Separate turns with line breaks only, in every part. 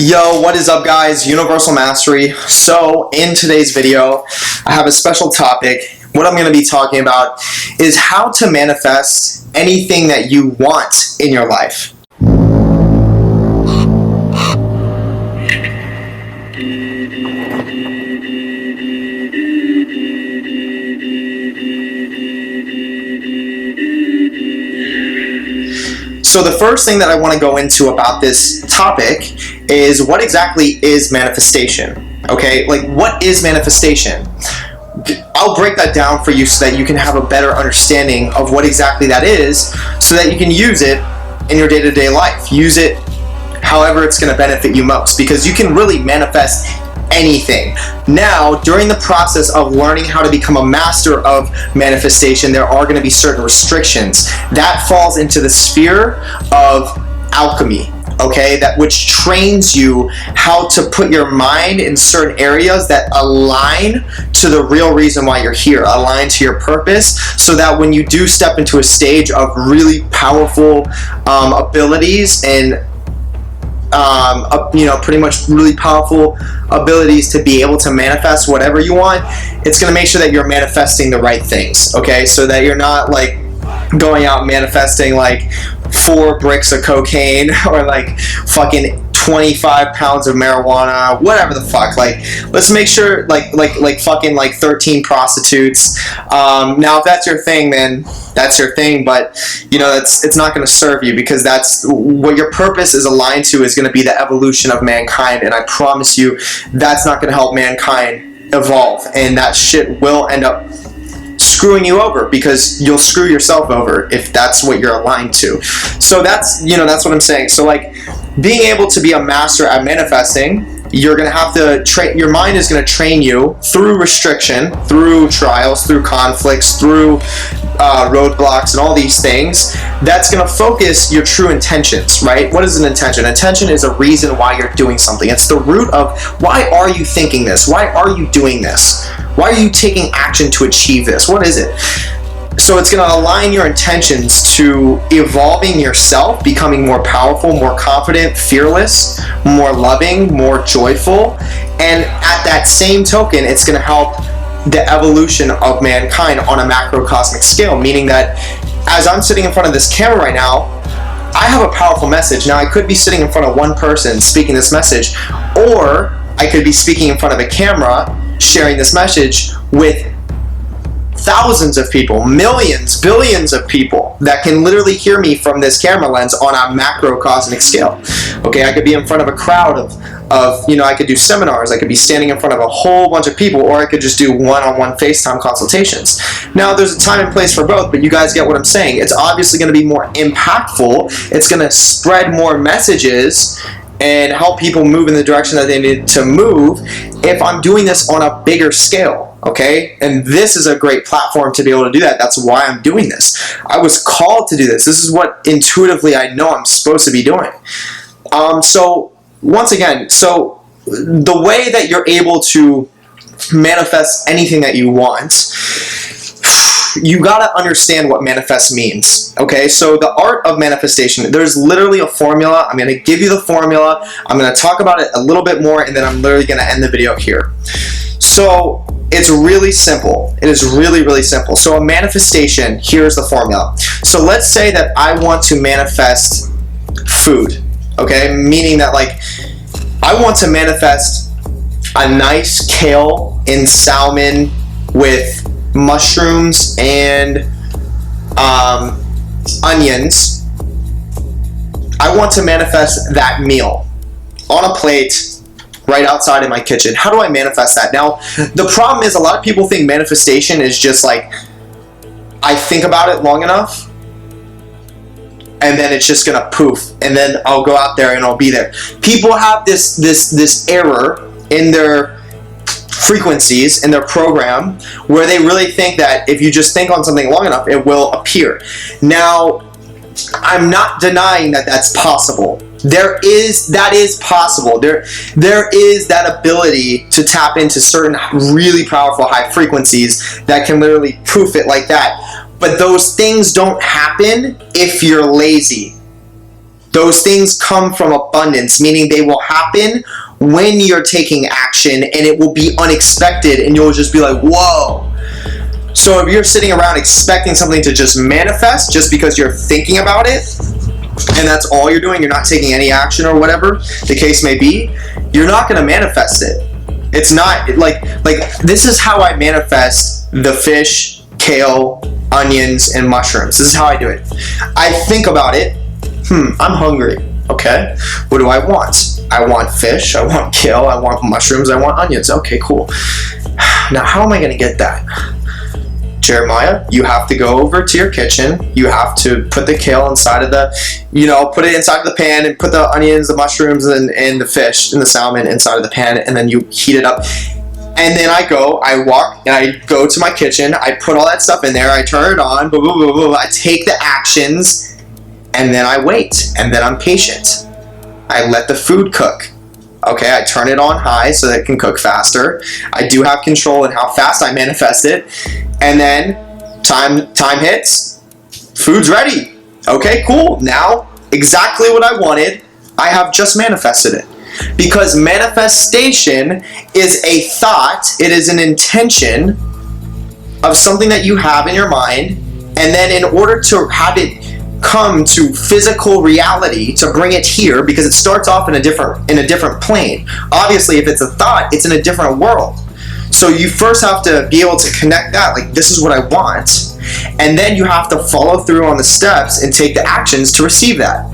Yo, what is up guys? Universal Mastery. So in today's video, I have a special topic. What I'm going to be talking about is how to manifest anything that you want in your life. So the first thing that I want to go into about this topic is what exactly is manifestation, okay? Like, what is manifestation? I'll break that down for you so that you can have a better understanding of what exactly that is so that you can use it in your day-to-day life. Use it however it's going to benefit you most, because you can really manifest anything. Now, during the process of learning how to become a master of manifestation, there are going to be certain restrictions. That falls into the sphere of alchemy, okay? That which trains you how to put your mind in certain areas that align to the real reason why you're here, align to your purpose, so that when you do step into a stage of really powerful abilities and pretty much really powerful abilities to be able to manifest whatever you want, it's going to make sure that you're manifesting the right things, okay? So that you're not like going out manifesting like 4 bricks of cocaine or like fucking 25 pounds of marijuana, whatever the fuck. Like, let's make sure like fucking like 13 prostitutes. Now if that's your thing, then that's your thing, but you know, it's not going to serve you, because that's what your purpose is aligned to, is going to be the evolution of mankind, and I promise you that's not going to help mankind evolve, and that shit will end up screwing you over, because you'll screw yourself over if that's what you're aligned to. So that's what I'm saying. So like, being able to be a master at manifesting, you're going to have to train, your mind is going to train you through restriction, through trials, through conflicts, through roadblocks and all these things. That's going to focus your true intentions, right? What is an intention? Intention is a reason why you're doing something. It's the root of why are you thinking this? Why are you doing this? Why are you taking action to achieve this? What is it? So it's going to align your intentions to evolving yourself, becoming more powerful, more confident, fearless, more loving, more joyful. And at that same token, it's going to help the evolution of mankind on a macrocosmic scale, meaning that as I'm sitting in front of this camera right now, I have a powerful message. Now, I could be sitting in front of one person speaking this message, or I could be speaking in front of a camera sharing this message with thousands of people, millions, billions of people that can literally hear me from this camera lens on a macrocosmic scale. Okay, I could be in front of a crowd of I could do seminars, I could be standing in front of a whole bunch of people, or I could just do one-on-one FaceTime consultations. Now, there's a time and place for both, but you guys get what I'm saying. It's obviously going to be more impactful. It's going to spread more messages and help people move in the direction that they need to move if I'm doing this on a bigger scale, okay? And this is a great platform to be able to do that. That's why I'm doing this. I was called to do this. This is what intuitively I know I'm supposed to be doing. So once again, so the way that you're able to manifest anything that you want, you gotta understand what manifest means, okay? So the art of manifestation, there's literally a formula. I'm gonna give you the formula. I'm gonna talk about it a little bit more, and then I'm literally gonna end the video here. So it's really simple. It is really, really simple. So a manifestation, here's the formula. So let's say that I want to manifest food, okay? Meaning that like, I want to manifest a nice kale and salmon with mushrooms and onions. I want to manifest that meal on a plate right outside in my kitchen. How do I manifest that? Now, the problem is a lot of people think manifestation is just like, I think about it long enough and then it's just gonna poof, and then I'll go out there and I'll be there. People have this error in their frequencies in their program where they really think that if you just think on something long enough, it will appear. Now, I'm not denying that that's possible. That is possible. There is that ability to tap into certain really powerful high frequencies that can literally poof it like that. But those things don't happen if you're lazy. Those things come from abundance, meaning they will happen when you're taking action, and it will be unexpected, and you'll just be like, whoa. So if you're sitting around expecting something to just manifest just because you're thinking about it, and that's all you're doing, you're not taking any action or whatever the case may be, you're not going to manifest it. It's not like this is how I manifest the fish, kale, onions, and mushrooms. This is how I do it. I think about it. I'm hungry. Okay, what do I want? I want fish, I want kale, I want mushrooms, I want onions. Okay, cool. Now, how am I going to get that? Jeremiah, you have to go over to your kitchen. You have to put the kale inside of the, put it inside of the pan, and put the onions, the mushrooms, and the fish and the salmon inside of the pan, and then you heat it up. And then I walk, and I go to my kitchen. I put all that stuff in there. I turn it on. Blah, blah, blah, blah. I take the actions, and then I wait, and then I'm patient. I let the food cook. Okay, I turn it on high so that it can cook faster. I do have control in how fast I manifest it. And then time hits, food's ready. Okay, cool. Now, exactly what I wanted, I have just manifested it. Because manifestation is a thought, it is an intention of something that you have in your mind, and then in order to have it come to physical reality, to bring it here, because it starts off in a different plane. Obviously, if it's a thought, it's in a different world. So you first have to be able to connect that, like, this is what I want, and then you have to follow through on the steps and take the actions to receive that.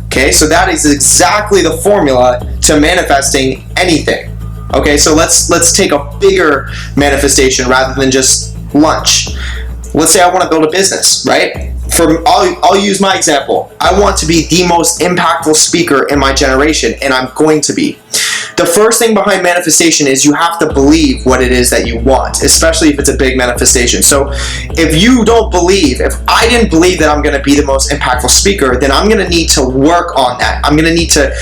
Okay, so that is exactly the formula to manifesting anything. Okay, so let's take a bigger manifestation rather than just lunch. Let's say I want to build a business, right? I'll use my example. I want to be the most impactful speaker in my generation, and I'm going to be. The first thing behind manifestation is you have to believe what it is that you want, especially if it's a big manifestation. So if you don't believe, if I didn't believe that I'm going to be the most impactful speaker, then I'm going to need to work on that. I'm going to need to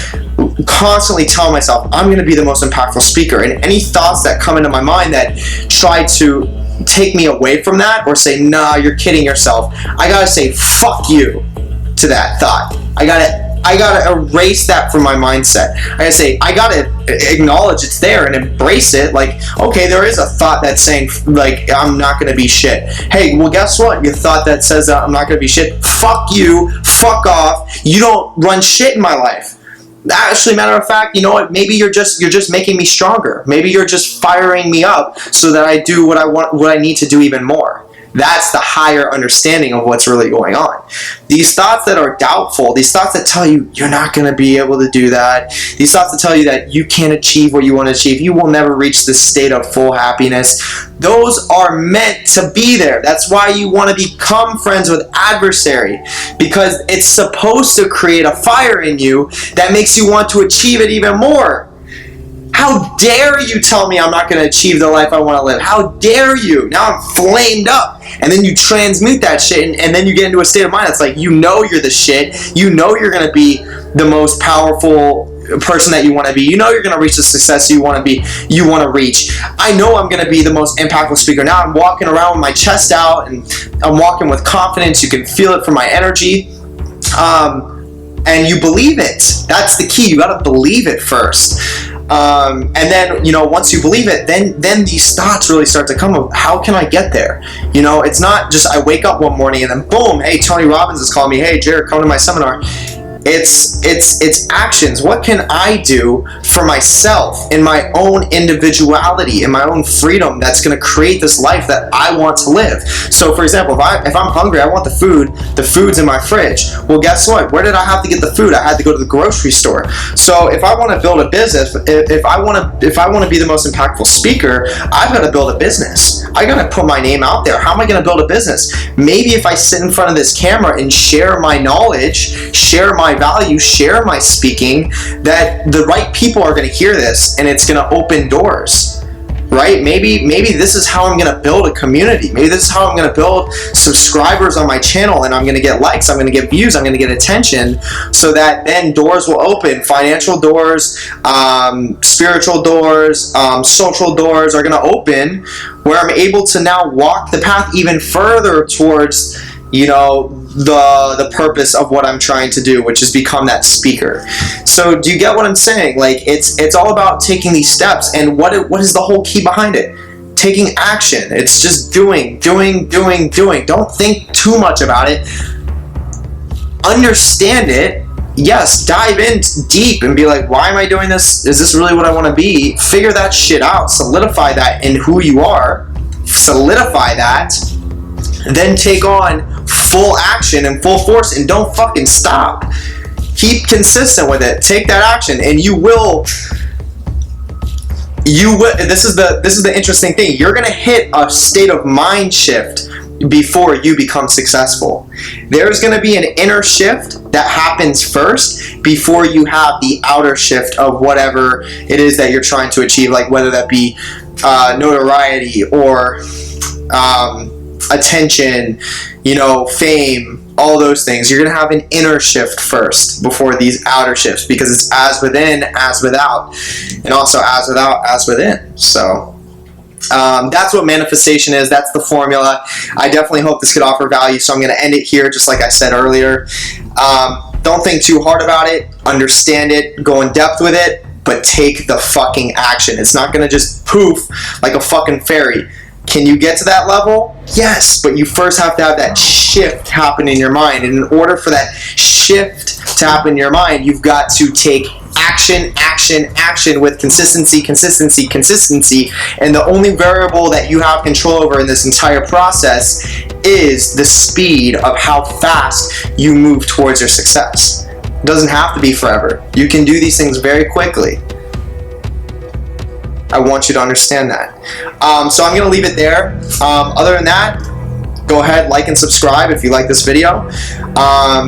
constantly tell myself, I'm going to be the most impactful speaker. And any thoughts that come into my mind that try to take me away from that or say, nah, you're kidding yourself, I got to say, fuck you to that thought. I gotta erase that from my mindset. I gotta acknowledge it's there and embrace it. Like, okay, there is a thought that's saying, like, I'm not gonna be shit. Hey, well, guess what? Your thought that says that I'm not gonna be shit, fuck you, fuck off. You don't run shit in my life. Actually, matter of fact, you know what? Maybe you're just making me stronger. Maybe you're just firing me up so that I do what I want, what I need to do even more. That's the higher understanding of what's really going on. These thoughts that are doubtful, these thoughts that tell you you're not going to be able to do that, these thoughts that tell you that you can't achieve what you want to achieve, you will never reach this state of full happiness, those are meant to be there. That's why you want to become friends with adversary, because it's supposed to create a fire in you that makes you want to achieve it even more. How dare you tell me I'm not going to achieve the life I want to live? How dare you? Now I'm flamed up. And then you transmute that shit, and then you get into a state of mind that's like, you know you're the shit. You know you're going to be the most powerful person that you want to be. You know you're going to reach the success you want to reach. I know I'm going to be the most impactful speaker. Now I'm walking around with my chest out, and I'm walking with confidence. You can feel it from my energy. And you believe it. That's the key. You got to believe it first. And then, once you believe it, then these thoughts really start to come of, how can I get there? It's not just I wake up one morning and then boom, hey, Tony Robbins is calling me, hey, Jared, come to my seminar. It's actions. What can I do for myself in my own individuality, in my own freedom, that's going to create this life that I want to live? So, for example, if I'm hungry, I want the food. The food's in my fridge. Well, guess what? Where did I have to get the food? I had to go to the grocery store. So, if I want to build a business, if I want to be the most impactful speaker, I've got to build a business. I got to put my name out there. How am I going to build a business? Maybe if I sit in front of this camera and share my knowledge, share my value, share my speaking, that the right people are going to hear this and it's going to open doors, right? Maybe this is how I'm going to build a community. Maybe this is how I'm going to build subscribers on my channel, and I'm going to get likes, I'm going to get views, I'm going to get attention, so that then doors will open. Financial doors, spiritual doors, social doors are going to open, where I'm able to now walk the path even further towards the purpose of what I'm trying to do, which is become that speaker. So do you get what I'm saying? Like, it's all about taking these steps, and what is the whole key behind it? Taking action. It's just doing. Don't think too much about it. Understand it. Yes, dive in deep and be like, why am I doing this? Is this really what I want to be? Figure that shit out. Solidify that in who you are. Solidify that. Then take on full action and full force, and don't fucking stop. Keep consistent with it. Take that action, and you will. This is the interesting thing. You're gonna hit a state of mind shift before you become successful. There's going to be an inner shift that happens first before you have the outer shift of whatever it is that you're trying to achieve, like whether that be notoriety or attention, fame, all those things. You're going to have an inner shift first before these outer shifts, because it's as within, as without, and also as without, as within. So that's what manifestation is. That's the formula. I definitely hope this could offer value, so I'm going to end it here just like I said earlier. Don't think too hard about it. Understand it. Go in depth with it, but take the fucking action. It's not going to just poof like a fucking fairy. Can you get to that level? Yes, but you first have to have that shift happen in your mind. And in order for that shift to happen in your mind, you've got to take action with consistency. And the only variable that you have control over in this entire process is the speed of how fast you move towards your success. It doesn't have to be forever. You can do these things very quickly. I want you to understand that. So I'm going to leave it there. Other than that, go ahead, like and subscribe if you like this video.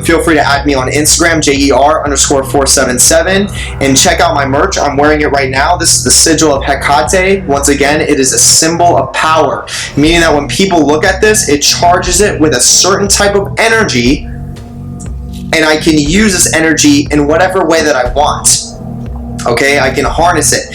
Feel free to add me on Instagram, JER_477, and check out my merch. I'm wearing it right now. This is the sigil of Hecate. Once again, it is a symbol of power, meaning that when people look at this, it charges it with a certain type of energy, and I can use this energy in whatever way that I want. Okay, I can harness it.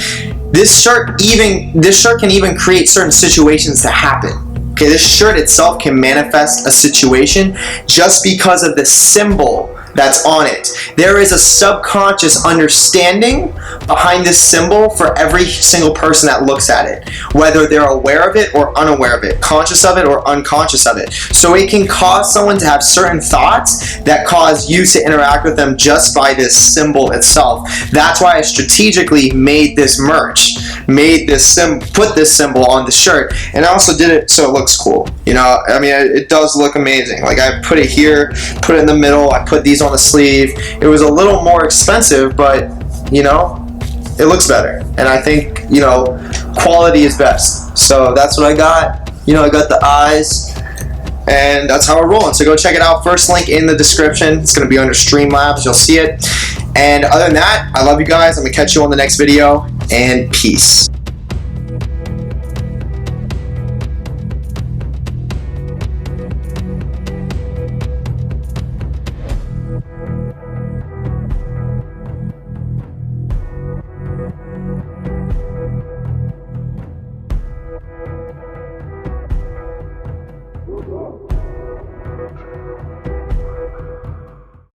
This shirt can even create certain situations to happen. Okay, this shirt itself can manifest a situation just because of the symbol that's on it. There is a subconscious understanding behind this symbol for every single person that looks at it, whether they're aware of it or unaware of it, conscious of it or unconscious of it. So it can cause someone to have certain thoughts that cause you to interact with them just by this symbol itself. That's why I strategically made this merch, put this symbol on the shirt, and I also did it so it looks cool. I mean, it does look amazing. Like, I put it here, put it in the middle, I put these on the sleeve. It was a little more expensive, but it looks better, and I think quality is best. So that's what I got. I got the eyes, and that's how we're rolling. So go check it out. First link in the description. It's going to be under Streamlabs. You'll see it. And other than that, I love you guys. I'm gonna catch you on the next video, and peace.